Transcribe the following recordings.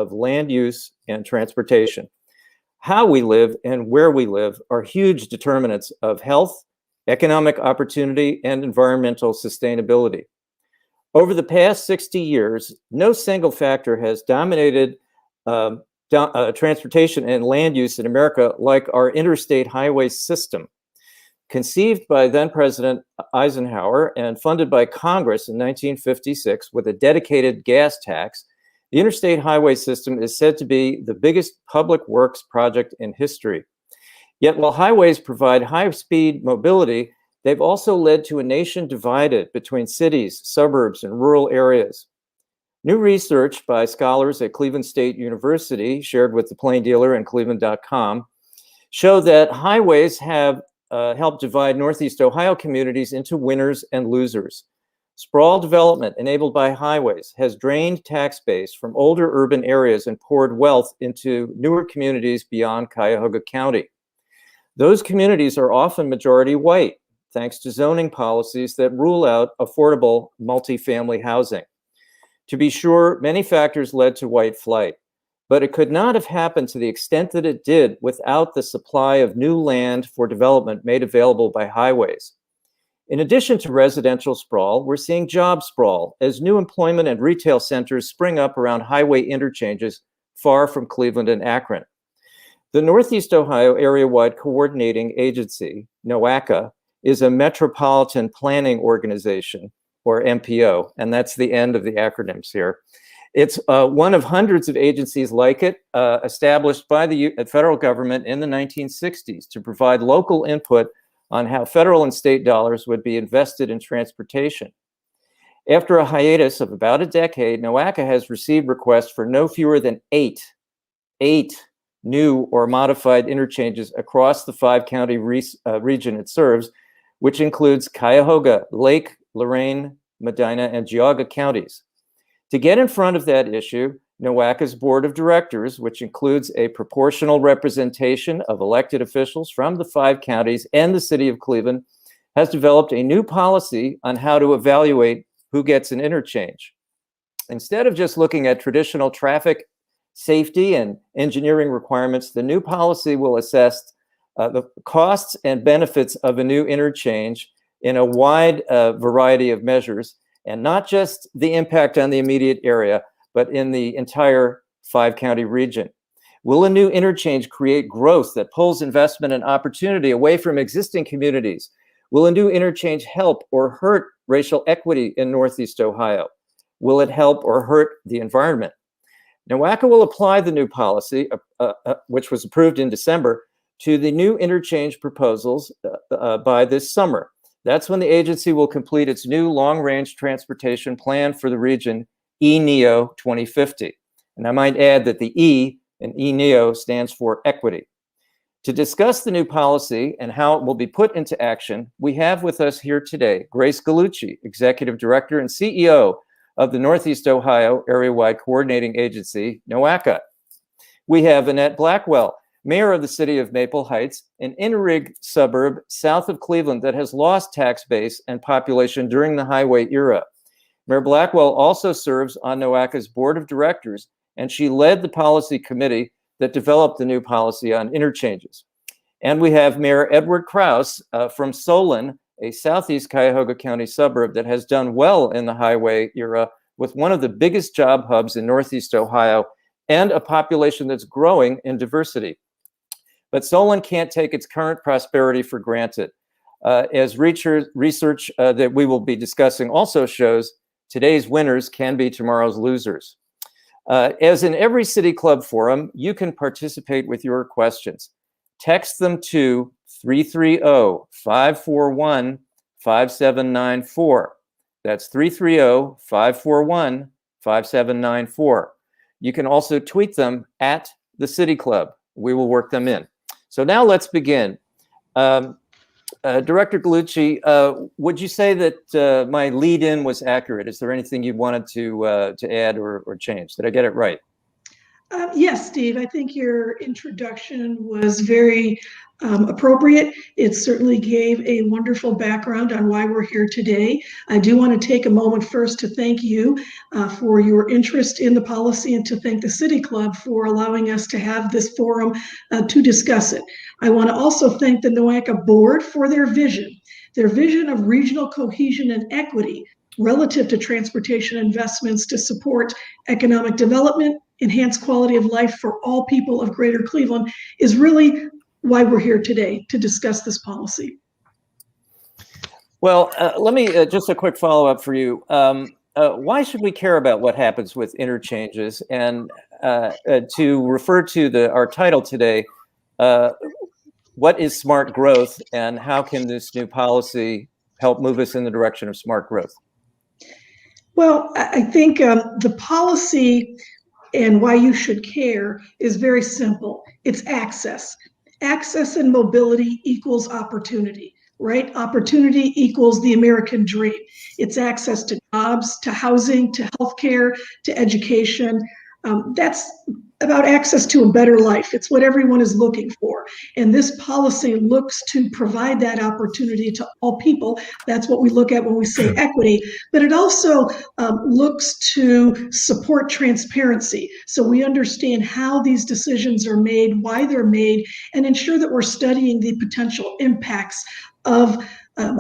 of land use and transportation. How we live and where we live are huge determinants of health, economic opportunity, and environmental sustainability. Over the past 60 years, no single factor has dominated transportation and land use in America like our interstate highway system. Conceived by then-President Eisenhower and funded by Congress in 1956 with a dedicated gas tax, the interstate highway system is said to be the biggest public works project in history. Yet while highways provide high-speed mobility, they've also led to a nation divided between cities, suburbs, and rural areas. New research by scholars at Cleveland State University, shared with the Plain Dealer and Cleveland.com, show that highways have helped divide Northeast Ohio communities into winners and losers. Sprawl development enabled by highways has drained tax base from older urban areas and poured wealth into newer communities beyond Cuyahoga County. Those communities are often majority white, thanks to zoning policies that rule out affordable multifamily housing. To be sure, many factors led to white flight, but it could not have happened to the extent that it did without the supply of new land for development made available by highways. In addition to residential sprawl, we're seeing job sprawl as new employment and retail centers spring up around highway interchanges far from Cleveland and Akron. The Northeast Ohio Area-Wide Coordinating Agency, Noaca, is a metropolitan planning organization, or MPO, and that's the end of the acronyms here. It's one of hundreds of agencies like it established by the federal government in the 1960s to provide local input on how federal and state dollars would be invested in transportation. After a hiatus of about a decade, Noaca has received requests for no fewer than eight new or modified interchanges across the 5-county region it serves, which includes Cuyahoga, Lake, Lorain, Medina, and Geauga counties. To get in front of that issue, Noaca's board of directors, which includes a proportional representation of elected officials from the 5 counties and the city of Cleveland, has developed a new policy on how to evaluate who gets an interchange. Instead of just looking at traditional traffic safety and engineering requirements, the new policy will assess the costs and benefits of a new interchange in a wide variety of measures, and not just the impact on the immediate area, but in the entire 5-county region. Will a new interchange create growth that pulls investment and opportunity away from existing communities? Will a new interchange help or hurt racial equity in Northeast Ohio? Will it help or hurt the environment? Noaca will apply the new policy, which was approved in December, to the new interchange proposals by this summer. That's when the agency will complete its new long-range transportation plan for the region, eNEO 2050. And I might add that the E in eNEO stands for equity. To discuss the new policy and how it will be put into action, we have with us here today Grace Gallucci, Executive Director and CEO of the Northeast Ohio Area-Wide Coordinating Agency, Noaca. We have Annette Blackwell, Mayor of the city of Maple Heights, an inner-rig suburb south of Cleveland that has lost tax base and population during the highway era. Mayor Blackwell also serves on Noaca's board of directors, and she led the policy committee that developed the new policy on interchanges. And we have Mayor Edward Kraus from Solon, a southeast Cuyahoga County suburb that has done well in the highway era with one of the biggest job hubs in Northeast Ohio and a population that's growing in diversity. But Solon can't take its current prosperity for granted. As research that we will be discussing also shows, today's winners can be tomorrow's losers. As in every City Club forum, you can participate with your questions. Text them to 330-541-5794. That's 330-541-5794. You can also tweet them at the City Club. We will work them in. So now let's begin. Director Gallucci, would you say that my lead-in was accurate? Is there anything you wanted to add or change? Did I get it right? Yes, Steve, I think your introduction was very appropriate. It certainly gave a wonderful background on why we're here today. I do want to take a moment first to thank you for your interest in the policy and to thank the City Club for allowing us to have this forum to discuss it. I want to also thank the Noaca Board for their vision of regional cohesion and equity relative to transportation investments to support economic development, enhance quality of life for all people of Greater Cleveland is really why we're here today to discuss this policy. Well, let me just a quick follow-up for you. Why should we care about what happens with interchanges? And to refer to our title today, what is smart growth, and how can this new policy help move us in the direction of smart growth? Well, I think the policy and why you should care is very simple. It's access. Access and mobility equals opportunity, right? Opportunity equals the American dream. It's access to jobs, to housing, to healthcare, to education. That's about access to a better life. It's what everyone is looking for. And this policy looks to provide that opportunity to all people. That's what we look at when we say equity. But it also looks to support transparency. So we understand how these decisions are made, why they're made, and ensure that we're studying the potential impacts of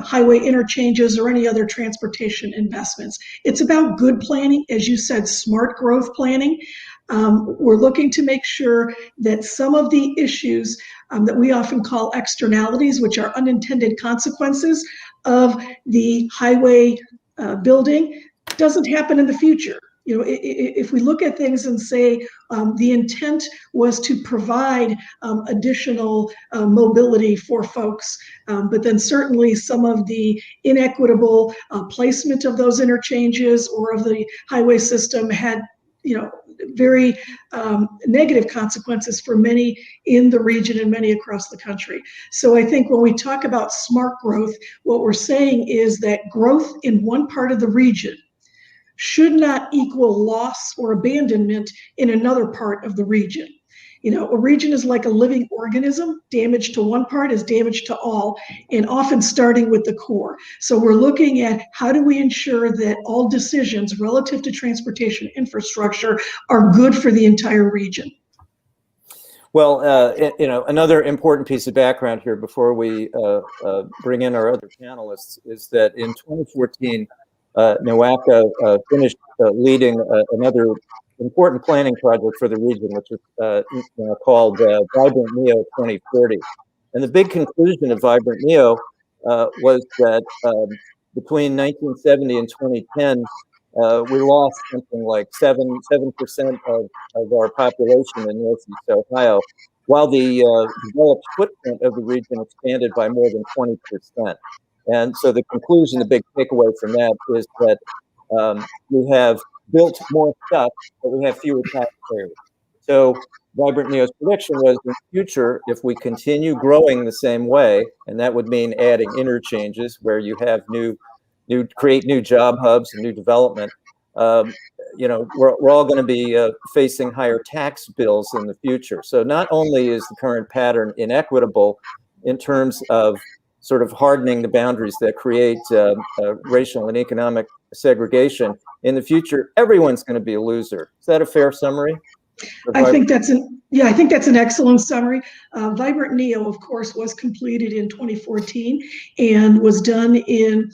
highway interchanges or any other transportation investments. It's about good planning, as you said, smart growth planning. We're looking to make sure that some of the issues that we often call externalities, which are unintended consequences of the highway building, doesn't happen in the future. You know, if we look at things and say the intent was to provide additional mobility for folks, but then certainly some of the inequitable placement of those interchanges or of the highway system had, very negative consequences for many in the region and many across the country. So I think when we talk about smart growth, what we're saying is that growth in one part of the region should not equal loss or abandonment in another part of the region. You know, a region is like a living organism. Damage to one part is damage to all, and often starting with the core. So we're looking at how do we ensure that all decisions relative to transportation infrastructure are good for the entire region. Well, another important piece of background here before we bring in our other panelists is that in 2014, Noaca finished leading another important planning project for the region, which is called Vibrant Neo 2040. And the big conclusion of Vibrant Neo was that between 1970 and 2010, we lost something like 7% of our population in Northeast Ohio, while the developed footprint of the region expanded by more than 20%. And so the conclusion, the big takeaway from that is that we have built more stuff, but we have fewer taxpayers. So Vibrant Neo's prediction was in the future, if we continue growing the same way, and that would mean adding interchanges where you have create new job hubs and new development, we're all going to be facing higher tax bills in the future. So not only is the current pattern inequitable in terms of sort of hardening the boundaries that create racial and economic segregation, in the future, everyone's going to be a loser. Is that a fair summary? I think that's an excellent summary. Vibrant Neo, of course, was completed in 2014 and was done in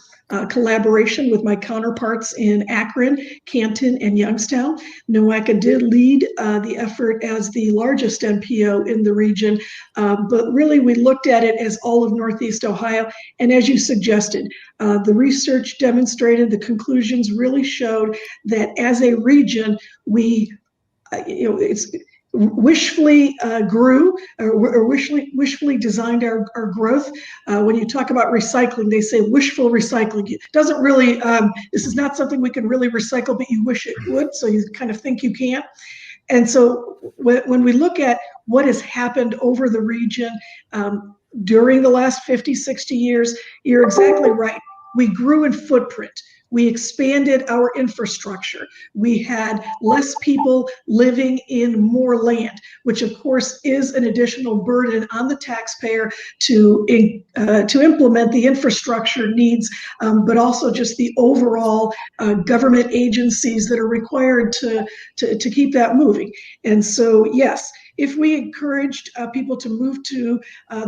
collaboration with my counterparts in Akron, Canton, and Youngstown. Noaca did lead the effort as the largest NPO in the region, but really we looked at it as all of Northeast Ohio. And as you suggested, the research demonstrated, the conclusions really showed that as a region, we it's wishfully grew or wishfully designed our growth. When you talk about recycling, they say wishful recycling. It doesn't really, this is not something we can really recycle, but you wish it would, so you kind of think you can't. And so when we look at what has happened over the region during the last 50, 60 years, you're exactly right. We grew in footprint. We expanded our infrastructure. We had less people living in more land, which of course is an additional burden on the taxpayer to implement the infrastructure needs, but also just the overall government agencies that are required to keep that moving. And so, yes, if we encouraged people to move to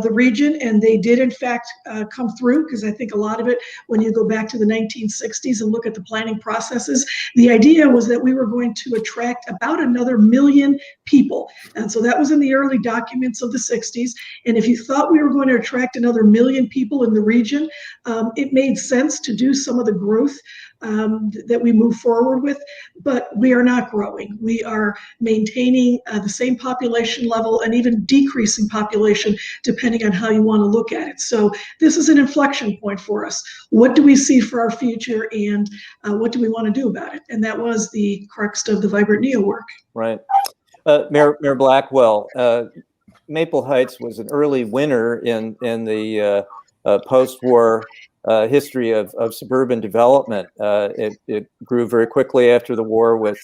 the region, and they did in fact come through, because I think a lot of it, when you go back to the 1960s and look at the planning processes, the idea was that we were going to attract about another 1 million people. And so that was in the early documents of the 60s. And if you thought we were going to attract another 1 million people in the region, it made sense to do some of the growth that we move forward with, but we are not growing. We are maintaining the same population level and even decreasing population, depending on how you want to look at it. So this is an inflection point for us. What do we see for our future, and what do we want to do about it? And that was the crux of the Vibrant Neo work. Right. Mayor Blackwell, Maple Heights was an early winner in the post-war history of suburban development. It grew very quickly after the war with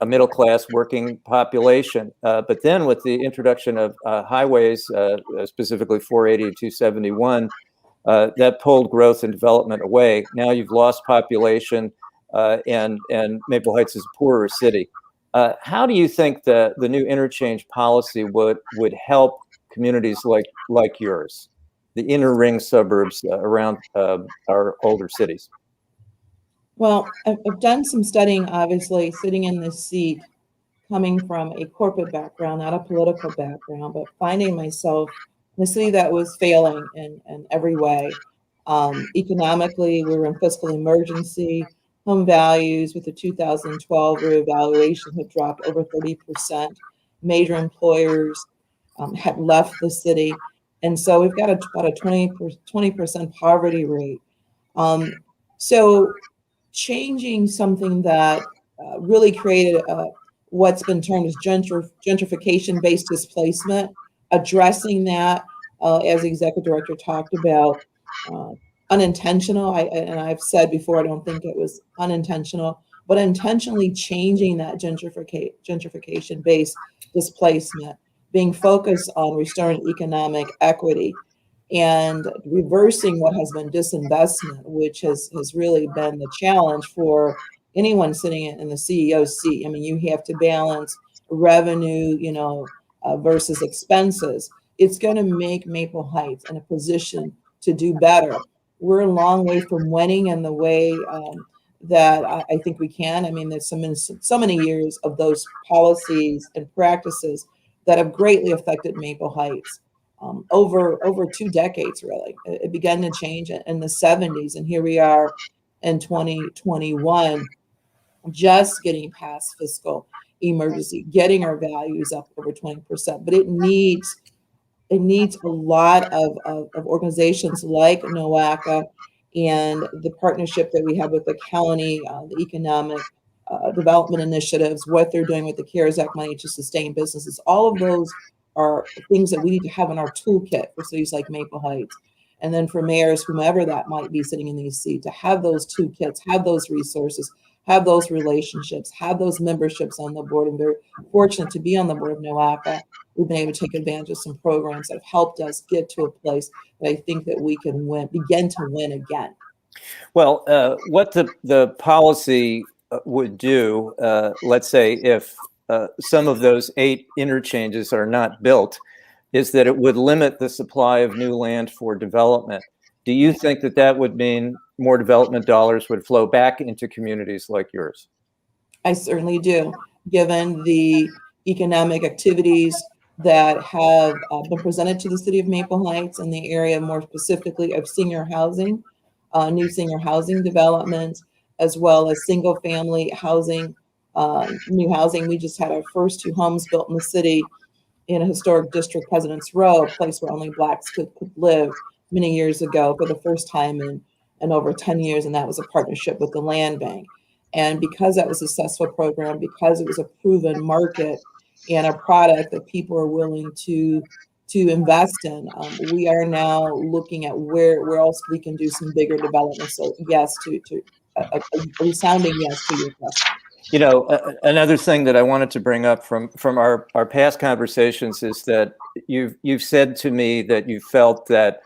a middle-class working population. But then with the introduction of highways, specifically 480 and 271, that pulled growth and development away. Now you've lost population, and Maple Heights is a poorer city. How do you think the new interchange policy would help communities like yours, the inner ring suburbs around our older cities? Well, I've done some studying, obviously, sitting in this seat, coming from a corporate background, not a political background, but finding myself in a city that was failing in every way. Economically, we were in fiscal emergency. Home values with the 2012 reevaluation had dropped over 30%. Major employers had left the city. And so we've got about a 20% poverty rate. So changing something that really created what's been termed as gentrification-based displacement, addressing that, as the executive director talked about, unintentional. And I've said before, I don't think it was unintentional, but intentionally changing that gentrification-based displacement, being focused on restoring economic equity and reversing what has been disinvestment, which has really been the challenge for anyone sitting in the CEO's seat. I mean, you have to balance revenue, versus expenses. It's going to make Maple Heights in a position to do better. We're a long way from winning in the way that I think we can. I mean, there's so many years of those policies and practices that have greatly affected Maple Heights. Over 2 decades, really. It began to change in the 70s, and here we are in 2021, just getting past fiscal emergency, getting our values up over 20%. But it needs a lot of organizations like Noaca and the partnership that we have with the county, the economic development initiatives, what they're doing with the CARES Act money to sustain businesses. All of those are things that we need to have in our toolkit for cities like Maple Heights. And then for mayors, whomever that might be sitting in these seats, to have those toolkits, have those resources, have those relationships, have those memberships on the board. I'm very fortunate to be on the board of Noaca. We've been able to take advantage of some programs that have helped us get to a place that I think that we can begin to win again. Well, what the policy would do, let's say if some of those 8 interchanges are not built, is that it would limit the supply of new land for development. Do you think that would mean more development dollars would flow back into communities like yours? I certainly do, given the economic activities that have been presented to the city of Maple Heights and the area, more specifically of senior housing, new senior housing development, as well as single family housing, new housing. We just had our first 2 homes built in the city in a historic district, President's Row, a place where only Blacks could live, many years ago for the first time in over 10 years. And that was a partnership with the land bank. And because that was a successful program, because it was a proven market and a product that people are willing to to invest in. We are now looking at where else we can do some bigger development. So yes, to a resounding yes to your question. You know, another thing that I wanted to bring up from our past conversations is that you've said to me that you felt that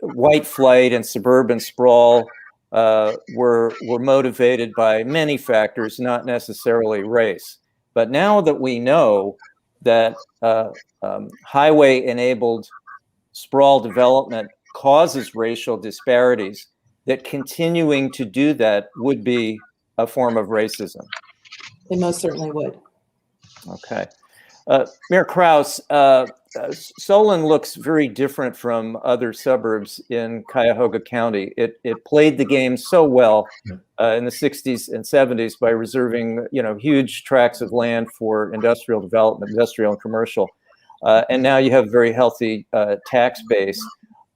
white flight and suburban sprawl were motivated by many factors, not necessarily race. But now that we know that highway-enabled sprawl development causes racial disparities, that continuing to do that would be a form of racism. It most certainly would. Okay. Mayor Kraus, Solon looks very different from other suburbs in Cuyahoga County. It played the game so well in the 60s and 70s by reserving, huge tracts of land for industrial development, industrial and commercial. And now you have a very healthy tax base.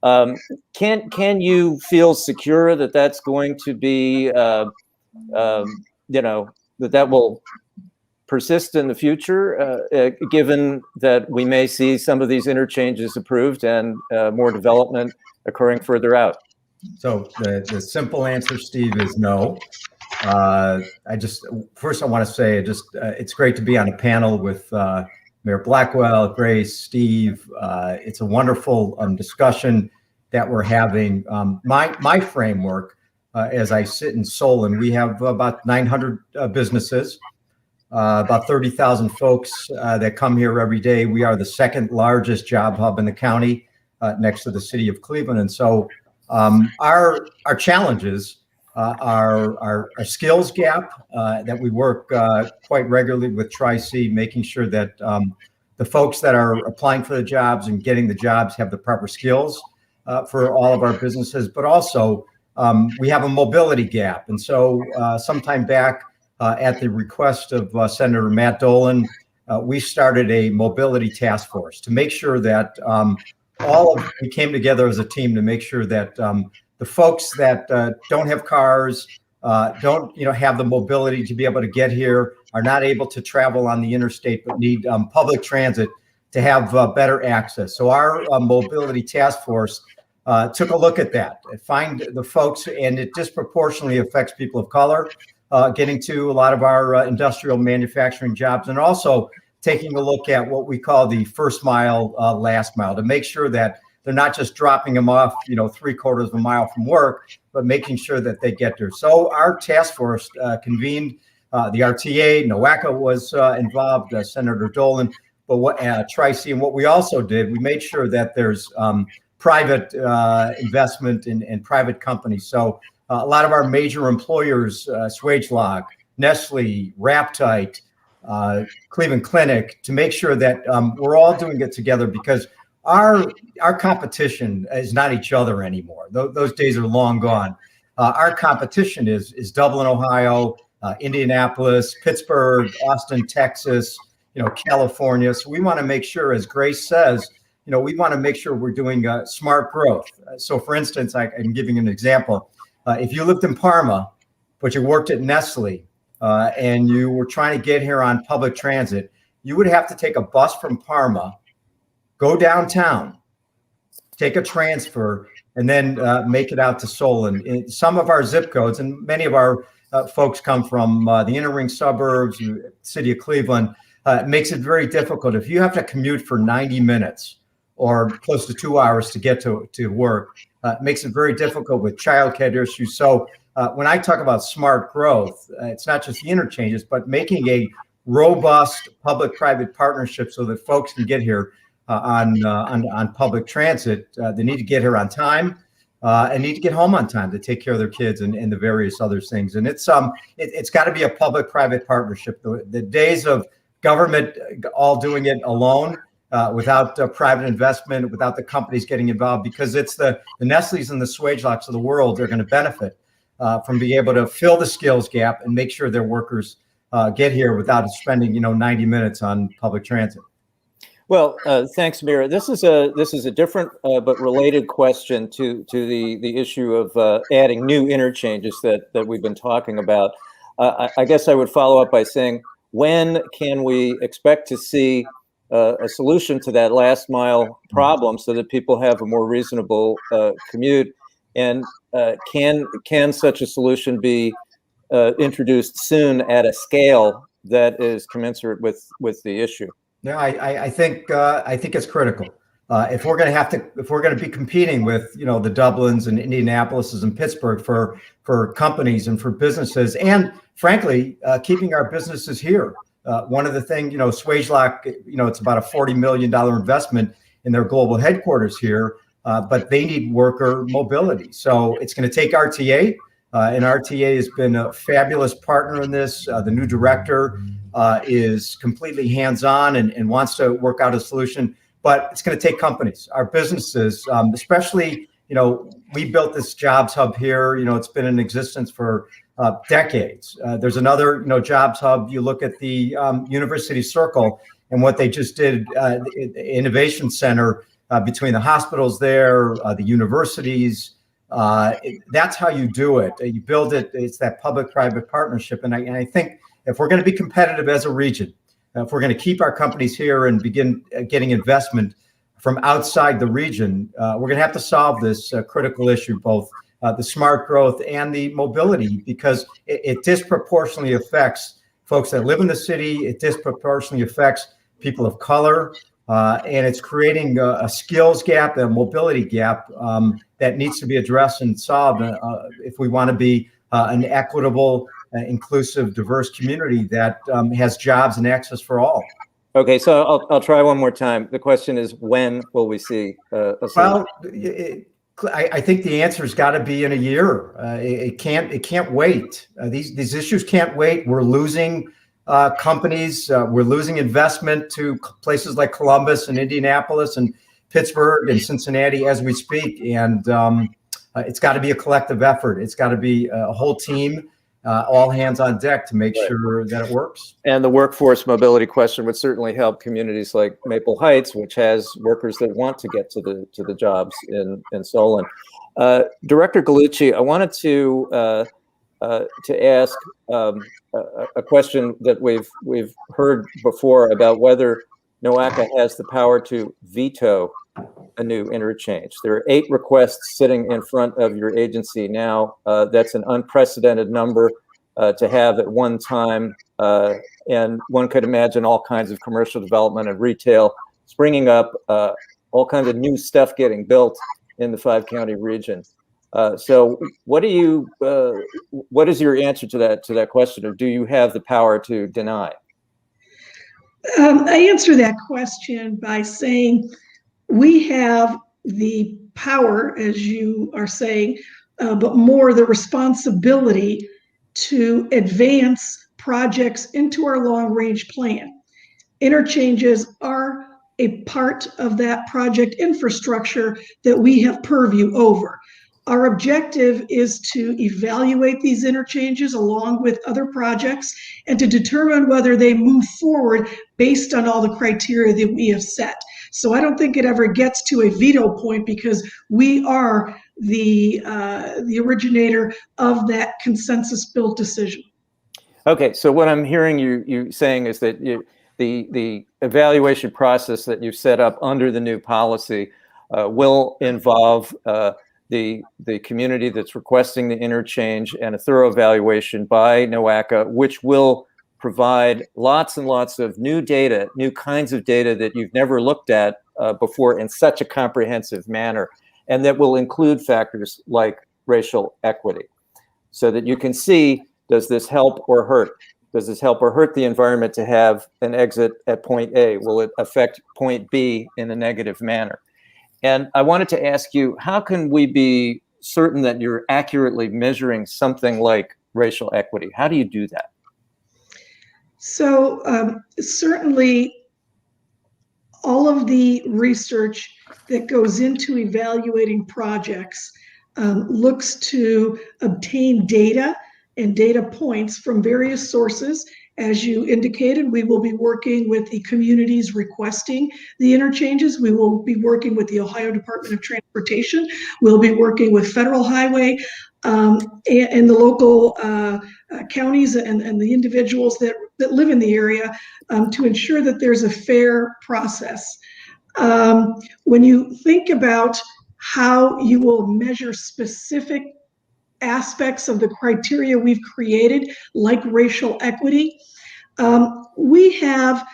Can you feel secure that that's going to be, that will persist in the future, given that we may see some of these interchanges approved and more development occurring further out? So the simple answer, Steve, is no. First I want to say it's great to be on a panel with Mayor Blackwell, Grace, Steve. It's a wonderful discussion that we're having. My framework, as I sit in Solon, we have about 900 businesses, about 30,000 folks that come here every day. We are the second largest job hub in the county, next to the city of Cleveland. And so our challenges are our skills gap that we work quite regularly with Tri-C, making sure that the folks that are applying for the jobs and getting the jobs have the proper skills for all of our businesses, but also we have a mobility gap. And so sometime back at the request of Senator Matt Dolan, we started a mobility task force to make sure that we came together as a team to make sure that the folks that don't have cars, don't have the mobility to be able to get here, are not able to travel on the interstate, but need public transit to have better access. So our mobility task force took a look at that, find the folks, and it disproportionately affects people of color, getting to a lot of our industrial manufacturing jobs, and also taking a look at what we call the first mile, last mile, to make sure that they're not just dropping them off, 3/4 of a mile from work, but making sure that they get there. So our task force convened, the RTA, Noaca was involved, Senator Dolan, but what Tri-C, and what we also did, we made sure that there's private investment in private companies. So a lot of our major employers, Swagelog, Nestle, Raptite, Cleveland Clinic, to make sure that we're all doing it together, because our competition is not each other anymore. Those days are long gone. Our competition is Dublin, Ohio, Indianapolis, Pittsburgh, Austin, Texas, California. So we want to make sure, as Grace says, we want to make sure we're doing smart growth. So for instance, I'm giving an example. If you lived in Parma, but you worked at Nestle, and you were trying to get here on public transit, you would have to take a bus from Parma, go downtown, take a transfer, and then make it out to Solon. In some of our zip codes, and many of our folks come from the inner ring suburbs, city of Cleveland, it makes it very difficult. If you have to commute for 90 minutes or close to 2 hours to get to work, it makes it very difficult with childcare issues. So when I talk about smart growth, it's not just the interchanges, but making a robust public-private partnership so that folks can get here on public transit. They need to get here on time and need to get home on time to take care of their kids and the various other things. And it's got to be a public-private partnership. The days of government all doing it alone, without private investment, without the companies getting involved, because it's the Nestle's and the Swagelogs of the world that are going to benefit from being able to fill the skills gap and make sure their workers get here without spending 90 minutes on public transit. Well, thanks, Mira. This is a different but related question to the issue of adding new interchanges that we've been talking about. I guess I would follow up by saying, when can we expect to see a solution to that last mile problem so that people have a more reasonable commute? And can such a solution be introduced soon at a scale that is commensurate with the issue? No, I think it's critical. If we're going to be competing with, you know, the Dublins and Indianapolises and Pittsburgh for companies and for businesses, and frankly, keeping our businesses here. One of the things, you know, Swagelock, you know, it's about a $40 million investment in their global headquarters here, but they need worker mobility. So it's going to take RTA, and RTA has been a fabulous partner in this. The new director is completely hands-on and wants to work out a solution. But it's going to take companies, our businesses, especially, you know, we built this jobs hub here. You know, it's been in existence for decades. There's another, you know, jobs hub. You look at the University Circle and what they just did, the Innovation Center between the hospitals there, the universities. That's how you do it. You build it. It's that public-private partnership. And I think if we're going to be competitive as a region, if we're going to keep our companies here and begin getting investment from outside the region, we're going to have to solve this critical issue, both the smart growth and the mobility, because it disproportionately affects folks that live in the city. It disproportionately affects people of color, and it's creating a skills gap, a mobility gap that needs to be addressed and solved if we want to be an equitable, inclusive, diverse community that has jobs and access for all. Okay, so I'll try one more time. The question is, when will we see a solution? Well, I think the answer's got to be in a year. It can't wait. These issues can't wait. We're losing companies. We're losing investment to places like Columbus and Indianapolis and Pittsburgh and Cincinnati as we speak. And it's got to be a collective effort. It's got to be a whole team. All hands on deck to make sure that it works. And the workforce mobility question would certainly help communities like Maple Heights, which has workers that want to get to the jobs in Solon. Director Gallucci, I wanted to ask a question that we've heard before about whether Noaca has the power to veto a new interchange. There are 8 requests sitting in front of your agency now. That's an unprecedented number to have at one time. And one could imagine all kinds of commercial development and retail springing up, all kinds of new stuff getting built in the 5-county region. So what is your answer to that question of, do you have the power to deny? I answer that question by saying we have the power, as you are saying, but more the responsibility to advance projects into our long-range plan. Interchanges are a part of that project infrastructure that we have purview over. Our objective is to evaluate these interchanges along with other projects and to determine whether they move forward based on all the criteria that we have set. So I don't think it ever gets to a veto point because we are the originator of that consensus-built decision. Okay, so what I'm hearing you saying is that the evaluation process that you've set up under the new policy will involve the community that's requesting the interchange and a thorough evaluation by Noaca, which will provide lots and lots of new data, new kinds of data that you've never looked at before in such a comprehensive manner, and that will include factors like racial equity, so that you can see, does this help or hurt? Does this help or hurt the environment to have an exit at point A? Will it affect point B in a negative manner? And I wanted to ask you, how can we be certain that you're accurately measuring something like racial equity? How do you do that? So certainly all of the research that goes into evaluating projects looks to obtain data and data points from various sources. As you indicated, we will be working with the communities requesting the interchanges. We will be working with the Ohio Department of Transportation. We'll be working with Federal Highway and the local counties and the individuals that that live in the area to ensure that there's a fair process. When you think about how you will measure specific aspects of the criteria we've created, like racial equity, we have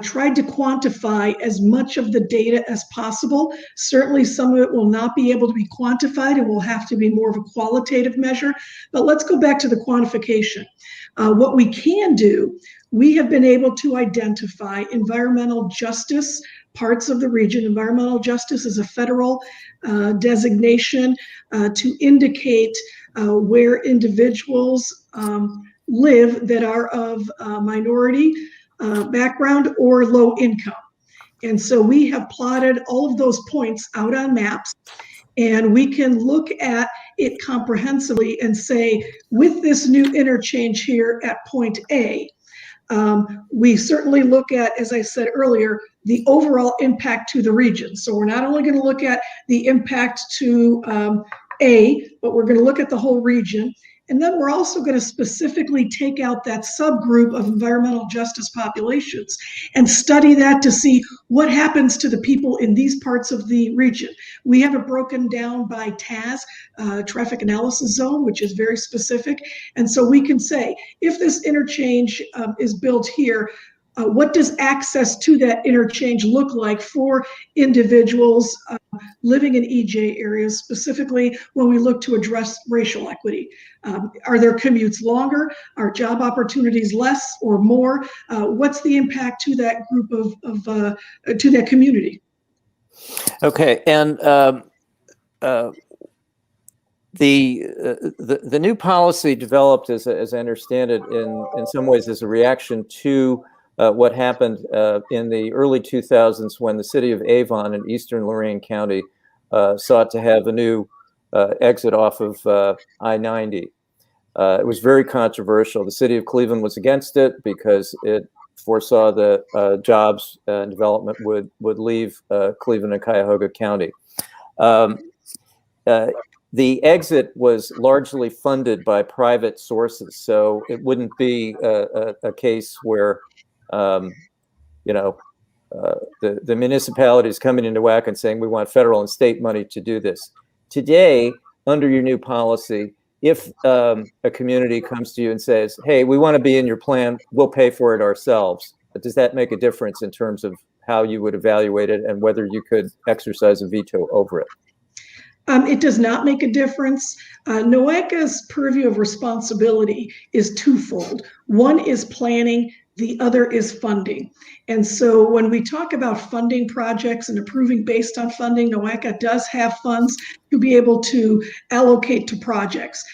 tried to quantify as much of the data as possible. Certainly some of it will not be able to be quantified and will have to be more of a qualitative measure, but let's go back to the quantification. What we can do, we have been able to identify environmental justice parts of the region. Environmental justice is a federal designation to indicate where individuals live that are of minority background or low income. And so we have plotted all of those points out on maps, and we can look at it comprehensively and say, with this new interchange here at point A, we certainly look at, as I said earlier, the overall impact to the region. So we're not only going to look at the impact to A, but we're going to look at the whole region. And then we're also going to specifically take out that subgroup of environmental justice populations and study that to see what happens to the people in these parts of the region. We have it broken down by TAZ, traffic analysis zone, which is very specific. And so we can say, if this interchange is built here, what does access to that interchange look like for individuals living in EJ areas, specifically when we look to address racial equity? Are their commutes longer? Are job opportunities less or more? What's the impact to that group to that community? Okay, and the new policy developed, as I understand it, in some ways as a reaction to what happened in the early 2000s when the city of Avon in eastern Lorain County sought to have a new exit off of I-90. It was very controversial. The city of Cleveland was against it because it foresaw that jobs and development would leave Cleveland and Cuyahoga County. The exit was largely funded by private sources, so it wouldn't be a case where the municipalities coming into Noaca and saying we want federal and state money to do this. Today, under your new policy, if a community comes to you and says, hey, we want to be in your plan, we'll pay for it ourselves, does that make a difference in terms of how you would evaluate it and whether you could exercise a veto over it? It does not make a difference. Noaca's purview of responsibility is twofold. One is planning, the other is funding. And so when we talk about funding projects and approving based on funding, Noaca does have funds to be able to allocate to projects,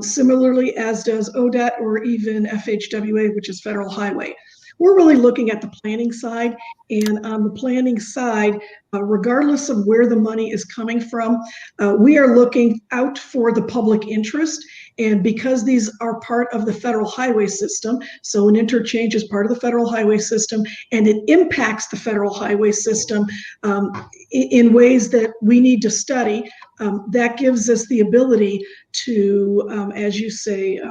similarly as does ODOT or even FHWA, which is Federal Highway. We're really looking at the planning side, and on the planning side, regardless of where the money is coming from, we are looking out for the public interest. And because these are part of the federal highway system, so an interchange is part of the federal highway system, and it impacts the federal highway system in ways that we need to study, that gives us the ability to, as you say,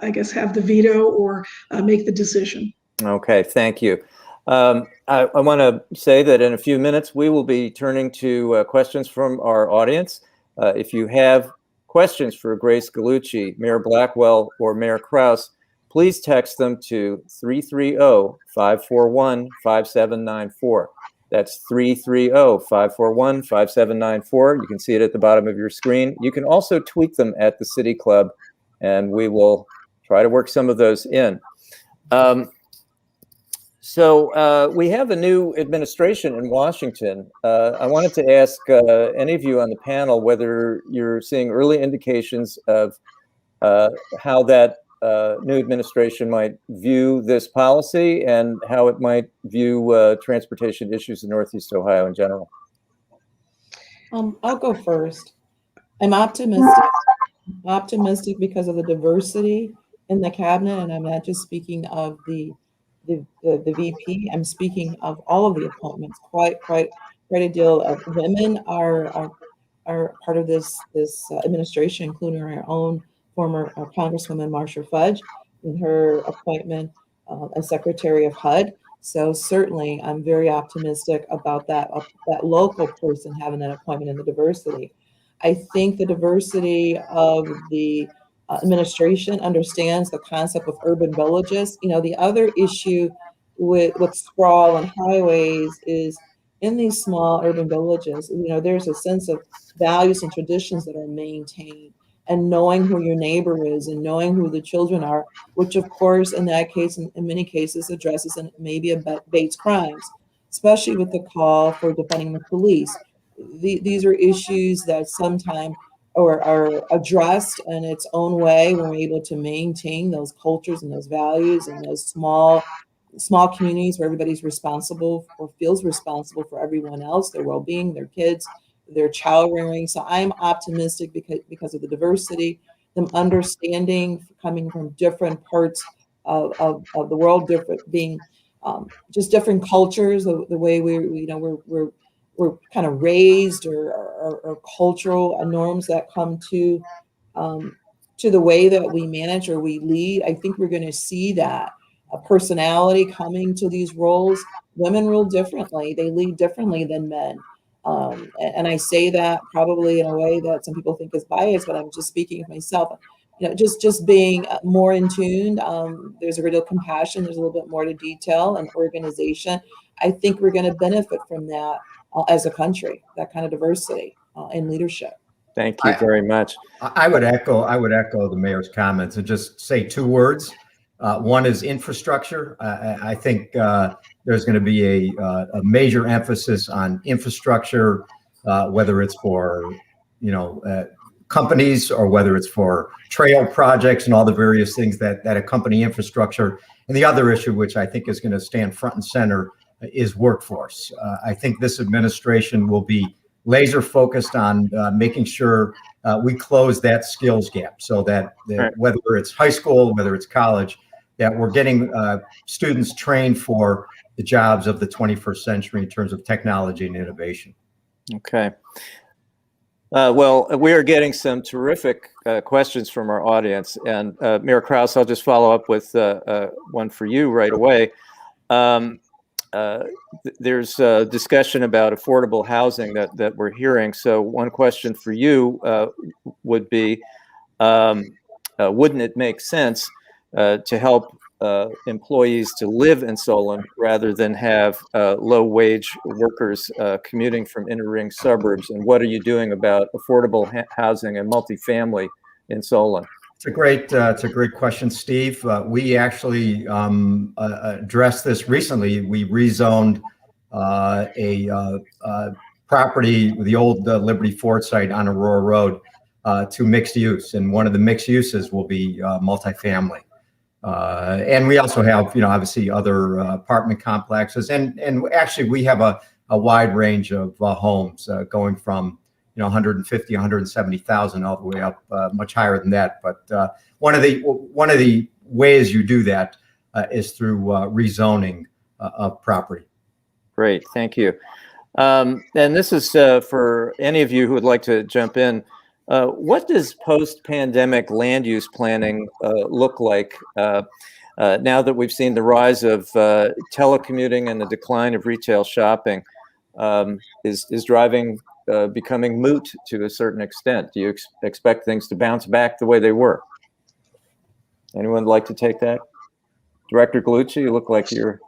I guess, have the veto or make the decision. Okay, thank you. I want to say that in a few minutes, we will be turning to questions from our audience. If you have questions for Grace Gallucci, Mayor Blackwell, or Mayor Kraus, please text them to 330-541-5794. That's 330-541-5794. You can see it at the bottom of your screen. You can also tweet them at the City Club, and we will try to work some of those in. So we have a new administration in Washington. I wanted to ask any of you on the panel whether you're seeing early indications of how that new administration might view this policy and how it might view transportation issues in Northeast Ohio in general. I'll go first. I'm optimistic because of the diversity in the cabinet, and I'm not just speaking of the VP. I'm speaking of all of the appointments. Quite a deal of women are part of this administration, including our own former Congresswoman Marcia Fudge in her appointment as Secretary of HUD. So certainly, I'm very optimistic about that local person having that appointment in the diversity. I think the diversity of the administration understands the concept of urban villages. The other issue with sprawl and highways is in these small urban villages, there's a sense of values and traditions that are maintained, and knowing who your neighbor is and knowing who the children are, which of course in that case, in many cases, addresses and maybe abates crimes, especially with the call for defunding the police. These are issues that sometimes are addressed in its own way when we're able to maintain those cultures and those values and those small communities where everybody's responsible or feels responsible for everyone else, their well-being, their kids, their child rearing. So I'm optimistic because of the diversity, them understanding, coming from different parts of the world, different being just different cultures, the way we're kind of raised or cultural norms that come to the way that we manage or we lead. I think we're going to see that a personality coming to these roles. Women rule differently. They lead differently than men. And I say that probably in a way that some people think is biased, but I'm just speaking of myself. Just being more in tune. There's a real compassion. There's a little bit more to detail and organization. I think we're going to benefit from that as a country, that kind of diversity in leadership. Thank you very much. I would echo the mayor's comments and just say two words. One is infrastructure. I think there's going to be a major emphasis on infrastructure, whether it's for companies or whether it's for trail projects and all the various things that accompany infrastructure. And the other issue, which I think is going to stand front and center, is workforce. I think this administration will be laser focused on making sure we close that skills gap, so that whether it's high school, whether it's college, that we're getting students trained for the jobs of the 21st century in terms of technology and innovation. Okay. Well, we are getting some terrific questions from our audience. And Mayor Kraus, I'll just follow up with one for you right away. There's a discussion about affordable housing that we're hearing. So one question for you would be, wouldn't it make sense to help employees to live in Solon rather than have low-wage workers commuting from inner-ring suburbs? And what are you doing about affordable housing and multifamily in Solon? It's a great question, Steve. We actually addressed this recently. We rezoned a property with the old Liberty Ford site on Aurora Road to mixed use, and one of the mixed uses will be multifamily. And we also have, obviously other apartment complexes, and actually we have a wide range of homes going from 150, 170,000 all the way up much higher than that. But one of the ways you do that is through rezoning of property. Great, thank you. And this is for any of you who would like to jump in. What does post-pandemic land use planning look like now that we've seen the rise of telecommuting and the decline of retail shopping? Is driving becoming moot to a certain extent? Do you expect things to bounce back the way they were? Anyone like to take that? Director Gallucci, you look like you're...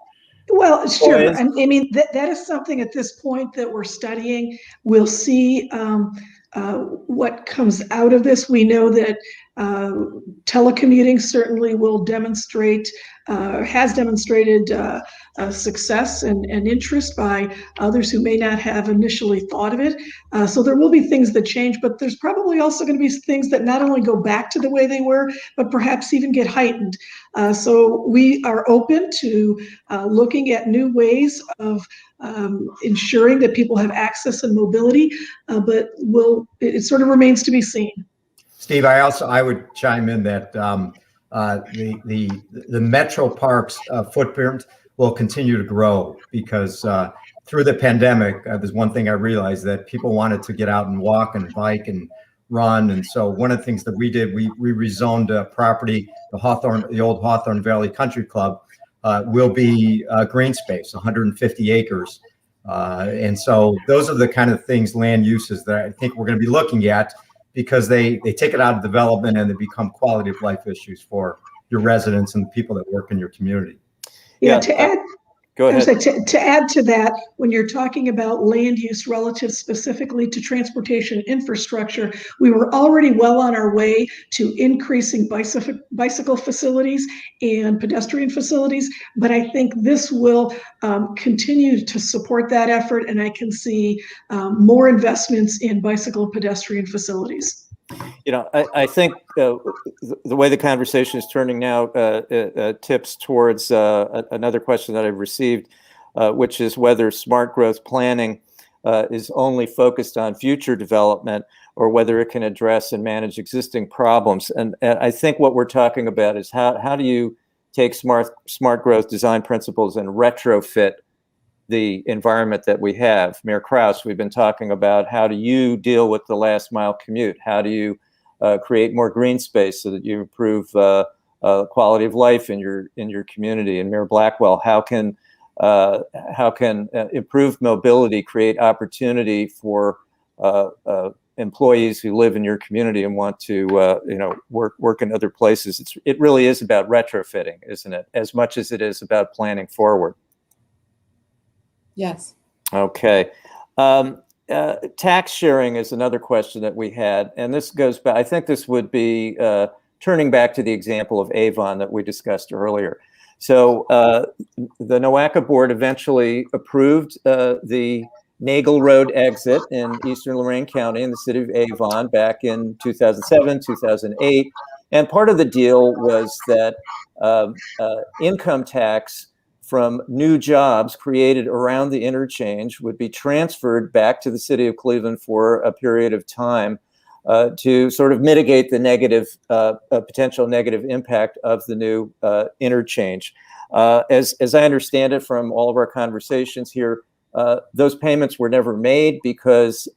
Well, sure. I mean, that is something at this point that we're studying. We'll see what comes out of this. We know that telecommuting certainly will demonstrate, has demonstrated success and interest by others who may not have initially thought of it. So there will be things that change, but there's probably also going to be things that not only go back to the way they were, but perhaps even get heightened. So we are open to looking at new ways of ensuring that people have access and mobility, but it sort of remains to be seen. Steve, I would chime in that the metro parks footprint will continue to grow because through the pandemic, there's one thing I realized, that people wanted to get out and walk and bike and run. And so one of the things that we did, we rezoned a property, the old Hawthorne Valley Country Club, will be green space, 150 acres. And so those are the kind of things, land uses, that I think we're going to be looking at, because they take it out of development and they become quality of life issues for your residents and the people that work in your community. Yeah, to add, go ahead. to add to that, when you're talking about land use relative specifically to transportation infrastructure, we were already well on our way to increasing bicycle facilities and pedestrian facilities, but I think this will continue to support that effort, and I can see more investments in bicycle pedestrian facilities. You know, I think the way the conversation is turning now tips towards another question that I've received, which is whether smart growth planning is only focused on future development, or whether it can address and manage existing problems. And I think what we're talking about is how do you take smart growth design principles and retrofit the environment that we have. Mayor Krause, we've been talking about how do you deal with the last mile commute? How do you create more green space so that you improve quality of life in your community? And Mayor Blackwell, how can improved mobility create opportunity for employees who live in your community and want to work in other places? It really is about retrofitting, isn't it? As much as it is about planning forward. Yes. Okay. Tax sharing is another question that we had, and this goes back, I think this would be turning back to the example of Avon that we discussed earlier. So the Noaca board eventually approved the Nagel Road exit in eastern Lorain County in the city of Avon back in 2007, 2008. And part of the deal was that income tax from new jobs created around the interchange would be transferred back to the city of Cleveland for a period of time to sort of mitigate the negative, potential negative impact of the new interchange. As I understand it from all of our conversations here, those payments were never made because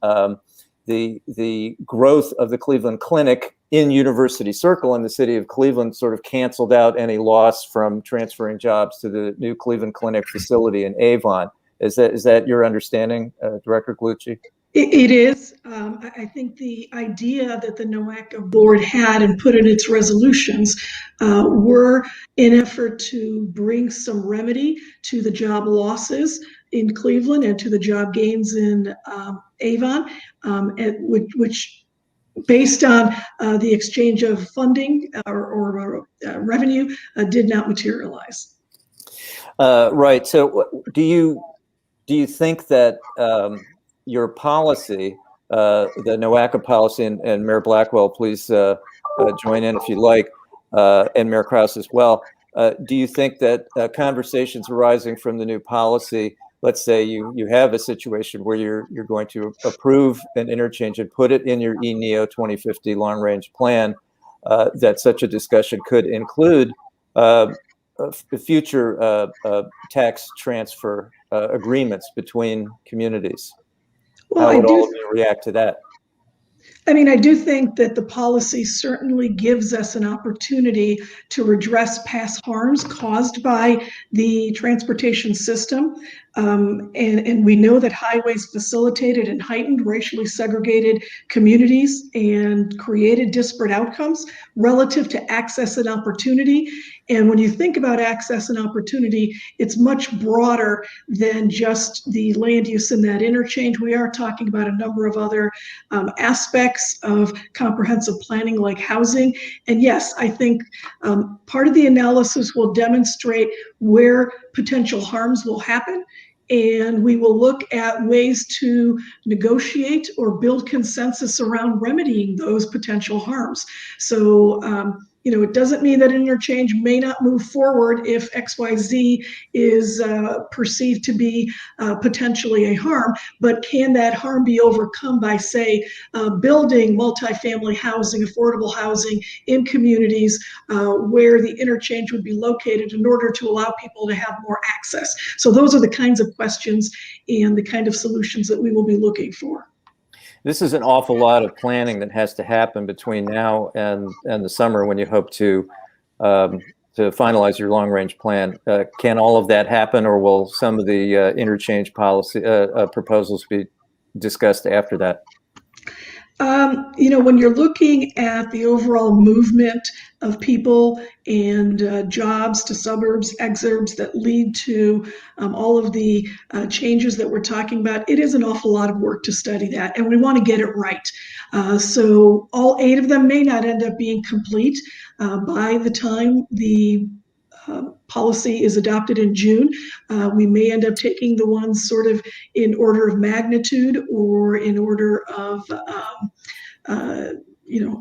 the growth of the Cleveland Clinic in University Circle in the city of Cleveland sort of canceled out any loss from transferring jobs to the new Cleveland Clinic facility in Avon. Is that your understanding, Director Gallucci? It is. I think the idea that the Noaca board had and put in its resolutions were in effort to bring some remedy to the job losses in Cleveland and to the job gains in Avon, which based on the exchange of funding or revenue did not materialize. Right. So do you think that your policy, the Noaca policy, and Mayor Blackwell, please join in if you like, and Mayor Krause as well, do you think that conversations arising from the new policy, let's say you have a situation where you're going to approve an interchange and put it in your eNeo 2050 long-range plan, that such a discussion could include future tax transfer agreements between communities? Well, how would all of you react to that? I mean, I do think that the policy certainly gives us an opportunity to redress past harms caused by the transportation system. And we know that highways facilitated and heightened racially segregated communities and created disparate outcomes relative to access and opportunity. And when you think about access and opportunity, it's much broader than just the land use in that interchange. We are talking about a number of other aspects of comprehensive planning like housing. And yes, I think part of the analysis will demonstrate where potential harms will happen. And we will look at ways to negotiate or build consensus around remedying those potential harms. So, it doesn't mean that interchange may not move forward if XYZ is perceived to be potentially a harm, but can that harm be overcome by, say, building multifamily housing, affordable housing in communities where the interchange would be located in order to allow people to have more access? So those are the kinds of questions and the kind of solutions that we will be looking for. This is an awful lot of planning that has to happen between now and the summer when you hope to to finalize your long-range plan. Can all of that happen, or will some of the interchange policy proposals be discussed after that? When you're looking at the overall movement of people and jobs to suburbs, exurbs that lead to all of the changes that we're talking about, it is an awful lot of work to study that, and we want to get it right. So all 8 of them may not end up being complete by the time the policy is adopted in June. We may end up taking the ones sort of in order of magnitude or in order of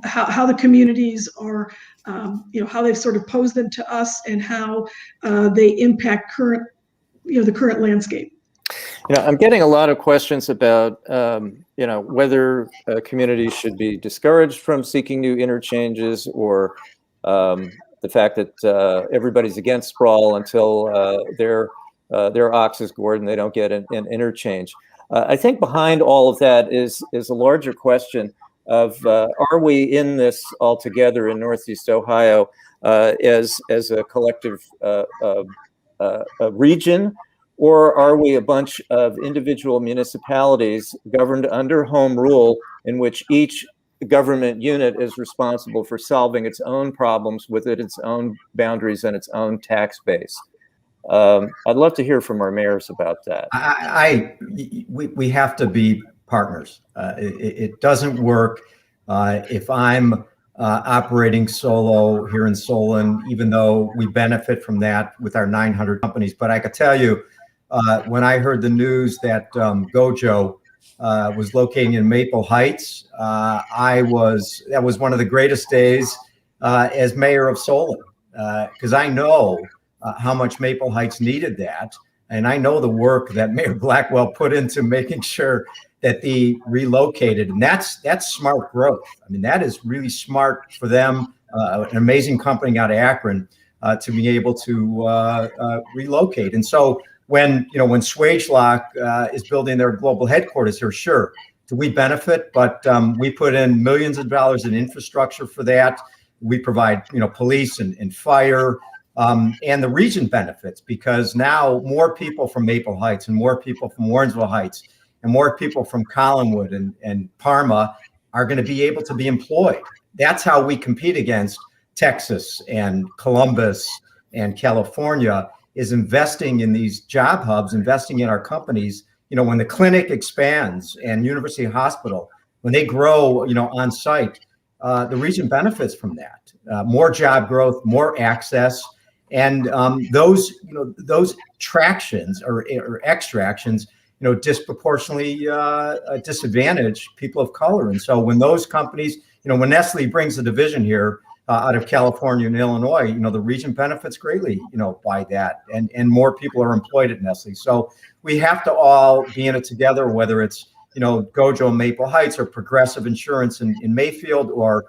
how the communities are, how they've sort of posed them to us and how they impact the current landscape. I'm getting a lot of questions about, whether communities should be discouraged from seeking new interchanges, or the fact that everybody's against sprawl until their ox is gored and they don't get an interchange. I think behind all of that is a larger question of are we in this all together in Northeast Ohio as a collective a region, or are we a bunch of individual municipalities governed under home rule in which each government unit is responsible for solving its own problems within its own boundaries and its own tax base? I'd love to hear from our mayors about that. We have to be partners. It doesn't work if I'm operating solo here in Solon, even though we benefit from that with our 900 companies. But I could tell you, when I heard the news that Gojo was locating in Maple Heights, that was one of the greatest days as mayor of Solon, because I know how much Maple Heights needed that. And I know the work that Mayor Blackwell put into making sure that they relocated. And that's smart growth. I mean, that is really smart for them, an amazing company out of Akron, to be able to relocate. And so when Swagelock is building their global headquarters here, sure, do we benefit? But we put in millions of dollars in infrastructure for that. We provide, police and fire. And the region benefits, because now more people from Maple Heights and more people from Warrensville Heights and more people from Collinwood and Parma are going to be able to be employed. That's how we compete against Texas and Columbus and California, is investing in these job hubs, investing in our companies. When the clinic expands and University Hospital, when they grow, on site, the region benefits from that. More job growth, more access. And those tractions or extractions, disproportionately disadvantage people of color. And so when those companies, when Nestle brings a division here out of California and Illinois, the region benefits greatly, by that. And more people are employed at Nestle. So we have to all be in it together, whether it's, Gojo in Maple Heights, or Progressive Insurance in Mayfield, or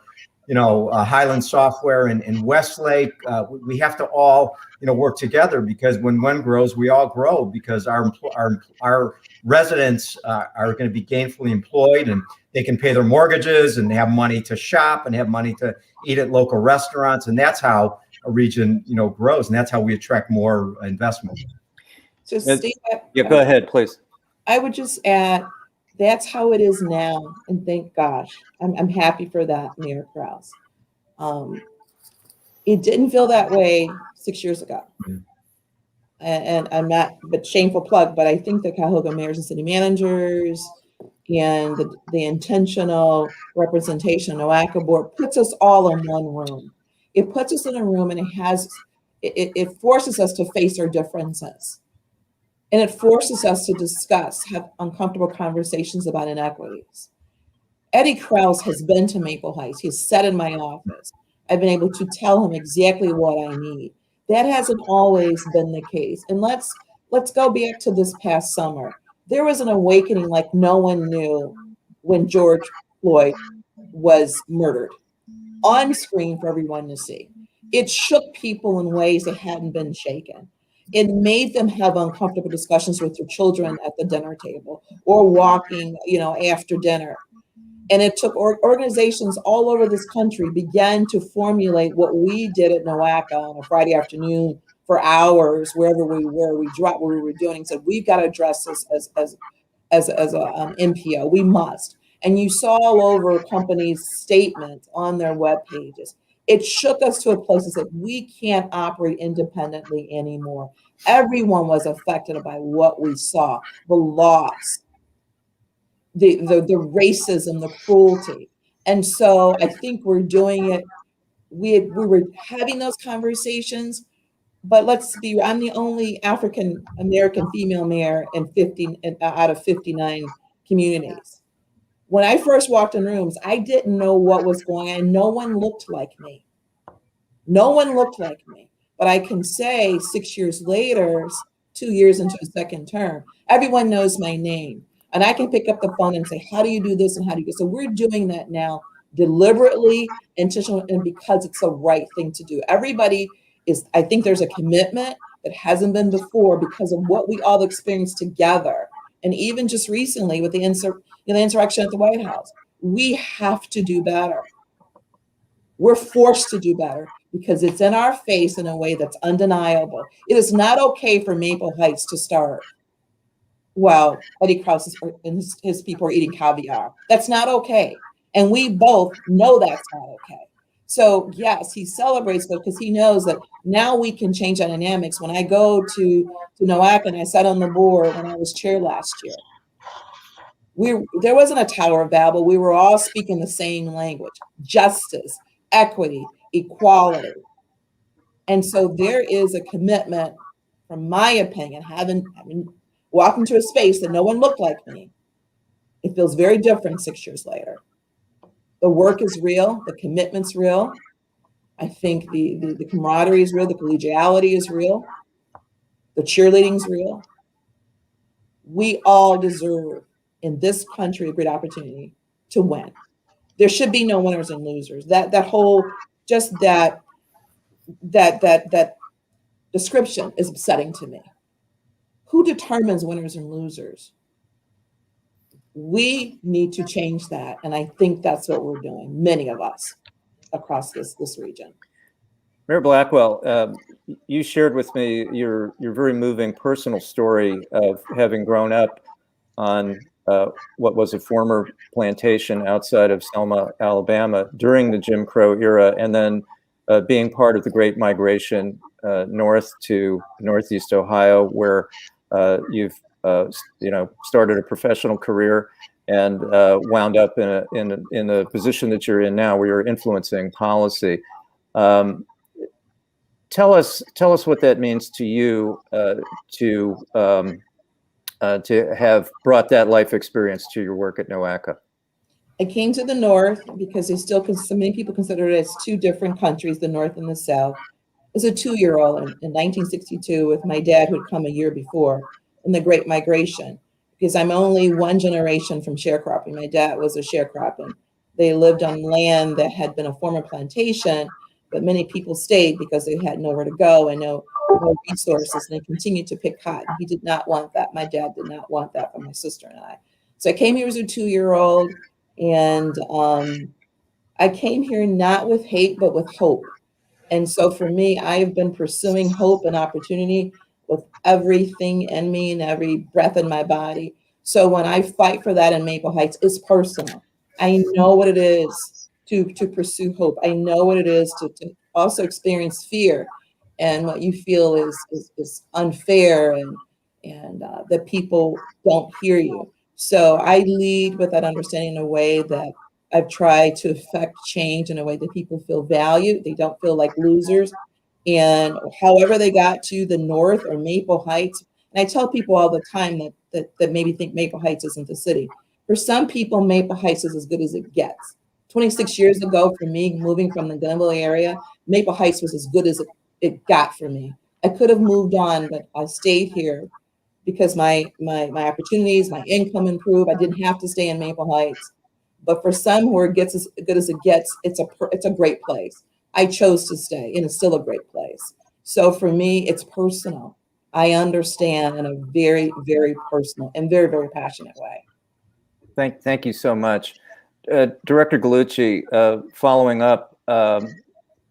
Highland Software in Westlake. We have to all, work together, because when one grows, we all grow, because our residents are going to be gainfully employed, and they can pay their mortgages and have money to shop and have money to eat at local restaurants. And that's how a region, grows. And that's how we attract more investment. So Steve, yeah, go ahead, please. I would just add, that's how it is now, and thank gosh. I'm happy for that, Mayor Krause. It didn't feel that way 6 years ago. And I'm not, but shameful plug, but I think the Cuyahoga mayors and city managers and the intentional representation Noaca board puts us all in one room. It puts us in a room, and it forces us to face our differences. And it forces us to discuss, have uncomfortable conversations about inequities. Eddie Krause has been to Maple Heights. He's sat in my office. I've been able to tell him exactly what I need. That hasn't always been the case. And let's go back to this past summer. There was an awakening like no one knew when George Floyd was murdered on screen for everyone to see. It shook people in ways that hadn't been shaken. It made them have uncomfortable discussions with their children at the dinner table, or walking, after dinner. And it took organizations all over this country began to formulate what we did at Noaca on a Friday afternoon for hours, wherever we were. We dropped what we were doing and said, we've got to address this as a MPO. We must. And you saw all over companies' statements on their web pages. It shook us to a place that said, we can't operate independently anymore. Everyone was affected by what we saw, the loss, the racism, the cruelty. And so I think we're doing it. We were having those conversations, but I'm the only African American female mayor in 50 out of 59 communities. When I first walked in rooms, I didn't know what was going on. No one looked like me. No one looked like me. But I can say 6 years later, 2 years into a second term, everyone knows my name. And I can pick up the phone and say, how do you do this and how do you do? So we're doing that now deliberately, intentionally, and because it's the right thing to do. Everybody I think there's a commitment that hasn't been before because of what we all experienced together. And even just recently with the insurrection at the White House, we have to do better. We're forced to do better because it's in our face in a way that's undeniable. It is not okay for Maple Heights to starve while Eddie Krause and his people are eating caviar. That's not okay. And we both know that's not okay. So yes, he celebrates because he knows that now we can change the dynamics. When I go to Noaca, and I sat on the board when I was chair last year, there wasn't a Tower of Babel. We were all speaking the same language: justice, equity, equality. And so there is a commitment, from my opinion, having walked into a space that no one looked like me. It feels very different 6 years later. The work is real, the commitment's real. I think the camaraderie is real, the collegiality is real, the cheerleading's real. We all deserve in this country a great opportunity to win. There should be no winners and losers. That description is upsetting to me. Who determines winners and losers? We need to change that. And I think that's what we're doing, many of us across this region. Mayor Blackwell, you shared with me your very moving personal story of having grown up on what was a former plantation outside of Selma, Alabama during the Jim Crow era, and then being part of the Great Migration north to Northeast Ohio, where you've started a professional career and wound up in a position that you're in now, where you're influencing policy. Tell us what that means to you to have brought that life experience to your work at Noaca. I came to the North because many people consider it as two different countries, the North and the South. As a 2-year-old in 1962 with my dad, who had come a year before in the Great Migration, because I'm only one generation from sharecropping. My dad was a sharecropping. They lived on land that had been a former plantation, but many people stayed because they had nowhere to go and no resources, and they continued to pick cotton. He did not want that. My dad did not want that for my sister and I. So I came here as a 2-year-old, and I came here not with hate, but with hope. And so for me, I have been pursuing hope and opportunity with everything in me and every breath in my body. So when I fight for that in Maple Heights, it's personal. I know what it is to pursue hope. I know what it is to also experience fear and what you feel is unfair and that people don't hear you. So I lead with that understanding in a way that I've tried to affect change in a way that people feel valued. They don't feel like losers. And however they got to the North or Maple Heights, and I tell people all the time that maybe think Maple Heights isn't the city. For some people, Maple Heights is as good as it gets. 26 years ago, for me, moving from the Glenville area, Maple Heights was as good as it got for me. I could have moved on, but I stayed here because my opportunities, my income improved. I didn't have to stay in Maple Heights. But for some who it gets as good as it gets, it's a great place. I chose to stay, and it's still a great place. So for me, it's personal. I understand in a very, very personal and very, very passionate way. Thank you so much. Director Gallucci, following up,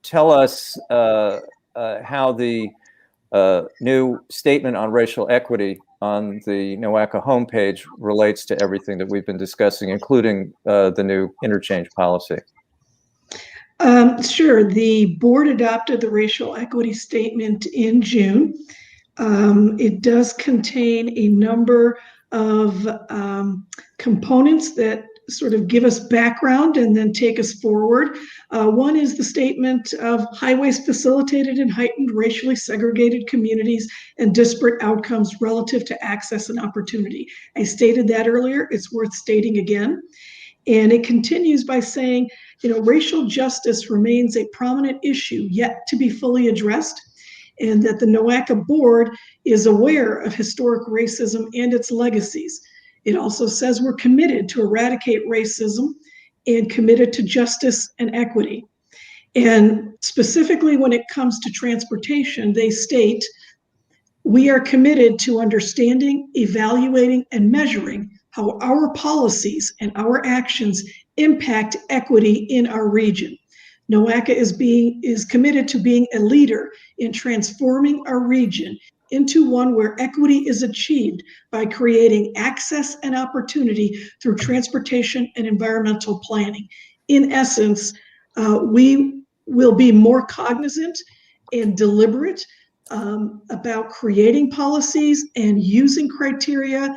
tell us how the new statement on racial equity on the Noaca homepage relates to everything that we've been discussing, including the new interchange policy. Sure. The board adopted the racial equity statement in June. It does contain a number of components that sort of give us background and then take us forward. One is the statement of highways facilitated in heightened racially segregated communities and disparate outcomes relative to access and opportunity. I stated that earlier. It's worth stating again. And it continues by saying, racial justice remains a prominent issue yet to be fully addressed, and that the Noaca board is aware of historic racism and its legacies. It also says we're committed to eradicate racism and committed to justice and equity. And specifically when it comes to transportation, they state, we are committed to understanding, evaluating, and measuring how our policies and our actions impact equity in our region. Noaca is committed to being a leader in transforming our region into one where equity is achieved by creating access and opportunity through transportation and environmental planning. In essence, we will be more cognizant and deliberate about creating policies and using criteria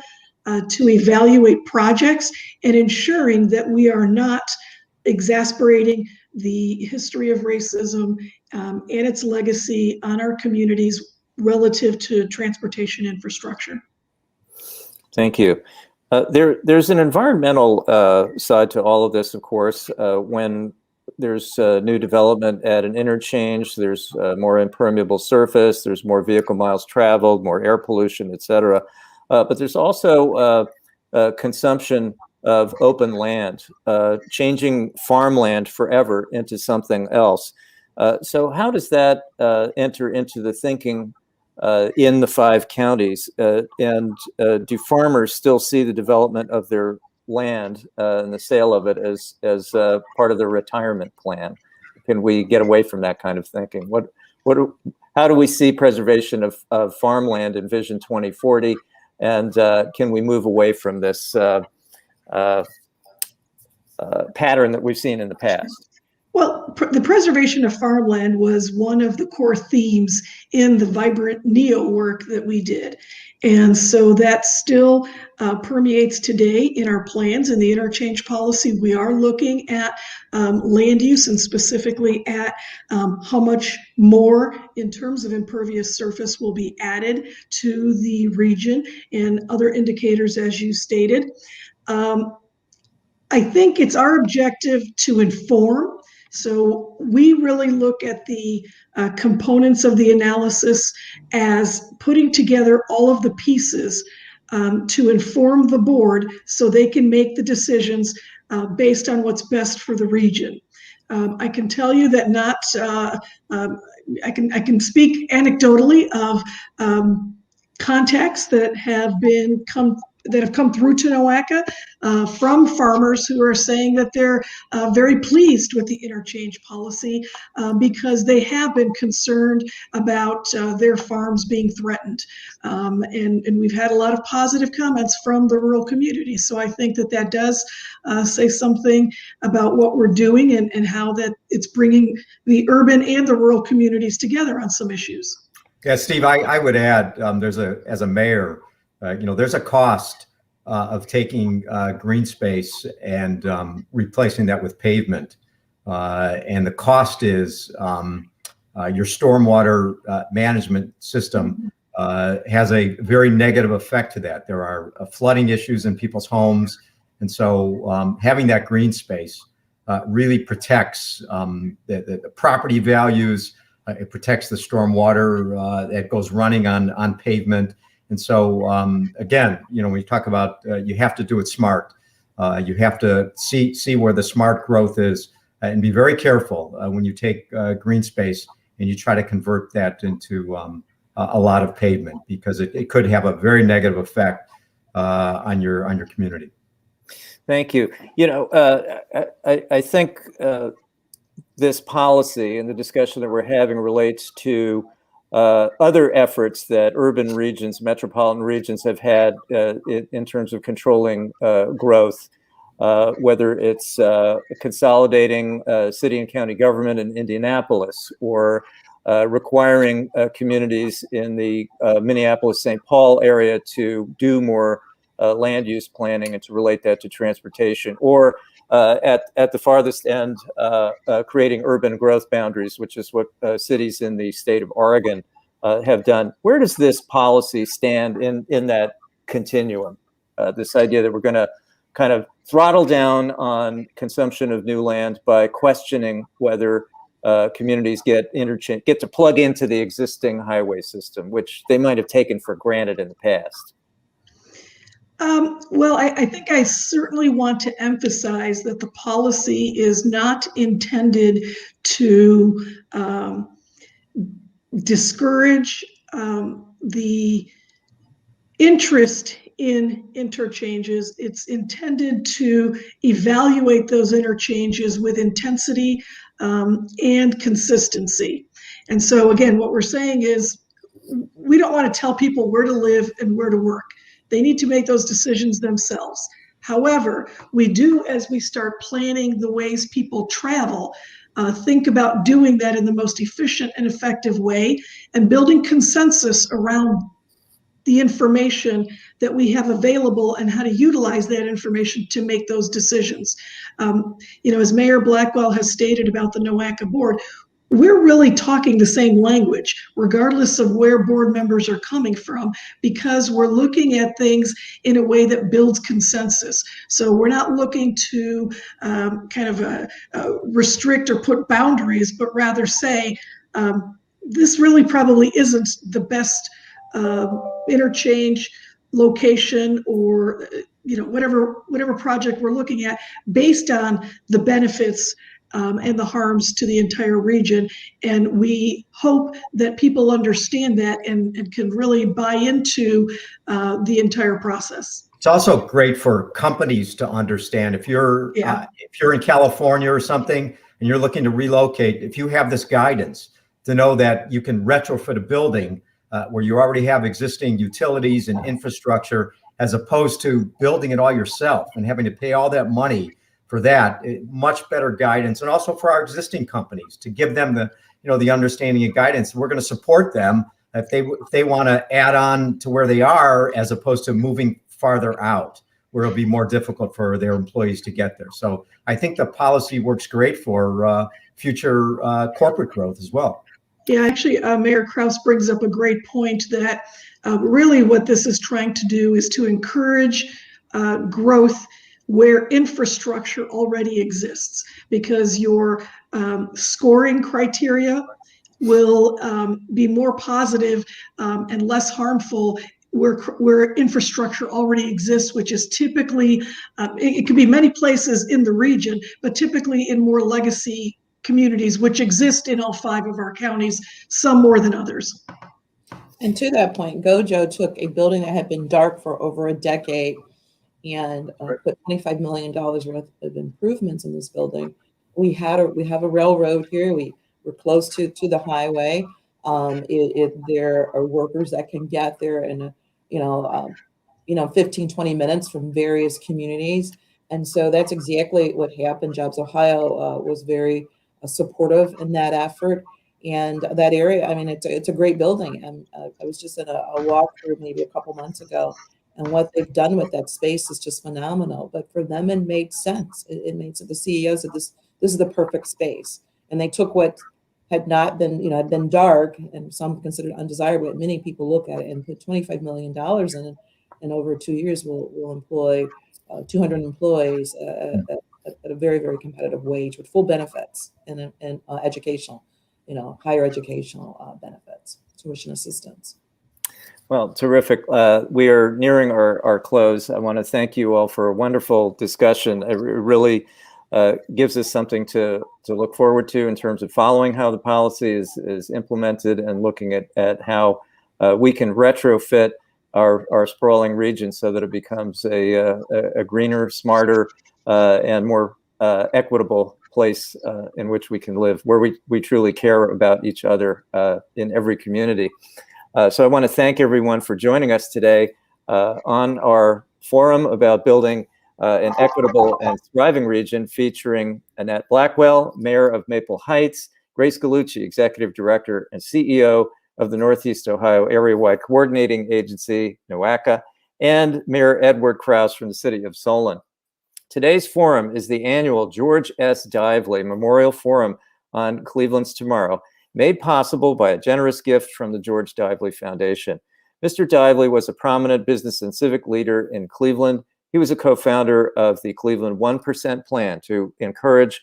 to evaluate projects and ensuring that we are not exasperating the history of racism and its legacy on our communities relative to transportation infrastructure. Thank you. There's an environmental side to all of this, of course. When there's new development at an interchange, there's more impermeable surface, there's more vehicle miles traveled, more air pollution, et cetera. But there's also consumption of open land, changing farmland forever into something else. So how does that enter into the thinking in the 5 counties? And do farmers still see the development of their land and the sale of it as part of their retirement plan? Can we get away from that kind of thinking? How do we see preservation of farmland in Vision 2040? And can we move away from this pattern that we've seen in the past? Well, the preservation of farmland was one of the core themes in the Vibrant NEO work that we did. And so that still permeates today in our plans. In the interchange policy, we are looking at land use and specifically at how much more in terms of impervious surface will be added to the region and other indicators, as you stated. I think it's our objective to inform. So we really look at the components of the analysis as putting together all of the pieces to inform the board so they can make the decisions based on what's best for the region. I can tell you that I can speak anecdotally of contacts that have come through to Noaca from farmers who are saying that they're very pleased with the interchange policy because they have been concerned about their farms being threatened. And we've had a lot of positive comments from the rural community. So I think that does say something about what we're doing and how that it's bringing the urban and the rural communities together on some issues. Yeah, Steve, I would add, as a mayor, there's a cost of taking green space and replacing that with pavement. And the cost is your stormwater management system has a very negative effect to that. There are flooding issues in people's homes. And so having that green space really protects the property values. It protects the stormwater that goes running on pavement. And so, again, when you talk about, you have to do it smart. You have to see where the smart growth is and be very careful when you take green space and you try to convert that into a lot of pavement, because it could have a very negative effect on your community. Thank you. You know, I think this policy and the discussion that we're having relates to other efforts that urban regions, metropolitan regions have had in terms of controlling growth, whether it's consolidating city and county government in Indianapolis, or requiring communities in the Minneapolis-St. Paul area to do more land use planning and to relate that to transportation, or at the farthest end, creating urban growth boundaries, which is what cities in the state of Oregon have done. Where does this policy stand in that continuum? This idea that we're going to kind of throttle down on consumption of new land by questioning whether communities get to plug into the existing highway system, which they might have taken for granted in the past. Well, I think I certainly want to emphasize that the policy is not intended to discourage the interest in interchanges. It's intended to evaluate those interchanges with intensity and consistency. And so again, what we're saying is we don't want to tell people where to live and where to work. They need to make those decisions themselves. However, we do, as we start planning the ways people travel, think about doing that in the most efficient and effective way and building consensus around the information that we have available and how to utilize that information to make those decisions. You know, as Mayor Blackwell has stated about the Noaca board, we're really talking the same language, regardless of where board members are coming from, because we're looking at things in a way that builds consensus. So we're not looking to restrict or put boundaries, but rather say, this really probably isn't the best interchange location, or whatever project we're looking at, based on the benefits and the harms to the entire region. And we hope that people understand that and can really buy into the entire process. It's also great for companies to understand. If you're in California or something and you're looking to relocate, if you have this guidance to know that you can retrofit a building where you already have existing utilities and infrastructure, as opposed to building it all yourself and having to pay all that money for that. Much better guidance. And also for our existing companies, to give them the understanding and guidance. We're going to support them if they want to add on to where they are, as opposed to moving farther out, where it'll be more difficult for their employees to get there. So I think the policy works great for future corporate growth as well. Yeah, actually, Mayor Kraus brings up a great point that really what this is trying to do is to encourage growth where infrastructure already exists, because your scoring criteria will be more positive and less harmful where infrastructure already exists, which is typically, it could be many places in the region, but typically in more legacy communities, which exist in all 5 of our counties, some more than others. And to that point, Gojo took a building that had been dark for over a decade and put $25 million worth of improvements in this building. We have a railroad here. We're close to the highway. There are workers that can get there in 15, 20 minutes from various communities. And so that's exactly what happened. Jobs Ohio was very supportive in that effort. And that area, I mean, it's a great building. And I was just in a walkthrough maybe a couple months ago, and what they've done with that space is just phenomenal. But for them, it made sense. It made sense. The CEO said this is the perfect space. And they took what had not been, had been dark and some considered undesirable, but many people look at it, and put $25 million in it. And over 2 years, we'll employ 200 employees at a very, very competitive wage with full benefits and educational, higher educational benefits, tuition assistance. Well, terrific. We are nearing our close. I want to thank you all for a wonderful discussion. It really gives us something to look forward to in terms of following how the policy is implemented, and looking at how we can retrofit our sprawling region so that it becomes a greener, smarter, and more equitable place in which we can live, where we truly care about each other in every community. So I want to thank everyone for joining us today on our forum about building an equitable and thriving region, featuring Annette Blackwell, Mayor of Maple Heights, Grace Gallucci, Executive Director and CEO of the Northeast Ohio Areawide Coordinating Agency, Noaca, and Mayor Edward Krause from the city of Solon. Today's forum is the annual George S. Dively Memorial Forum on Cleveland's Tomorrow, made possible by a generous gift from the George Dively Foundation. Mr. Dively was a prominent business and civic leader in Cleveland. He was a co-founder of the Cleveland 1% plan to encourage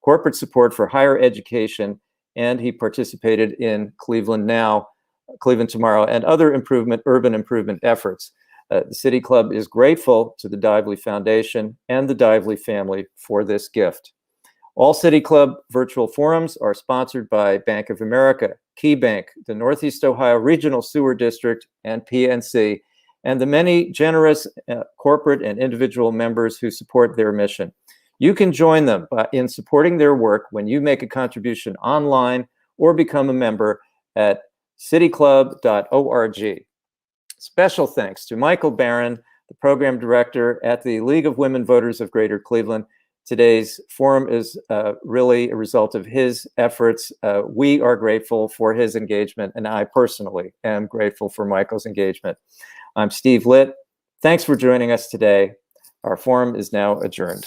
corporate support for higher education, and he participated in Cleveland Now, Cleveland Tomorrow, and other urban improvement efforts. The City Club is grateful to the Dively Foundation and the Dively family for this gift. All City Club virtual forums are sponsored by Bank of America, KeyBank, the Northeast Ohio Regional Sewer District, and PNC, and the many generous corporate and individual members who support their mission. You can join them in supporting their work when you make a contribution online or become a member at cityclub.org. Special thanks to Michael Barron, the program director at the League of Women Voters of Greater Cleveland. Today's forum is really a result of his efforts. We are grateful for his engagement, and I personally am grateful for Michael's engagement. I'm Steve Litt. Thanks for joining us today. Our forum is now adjourned.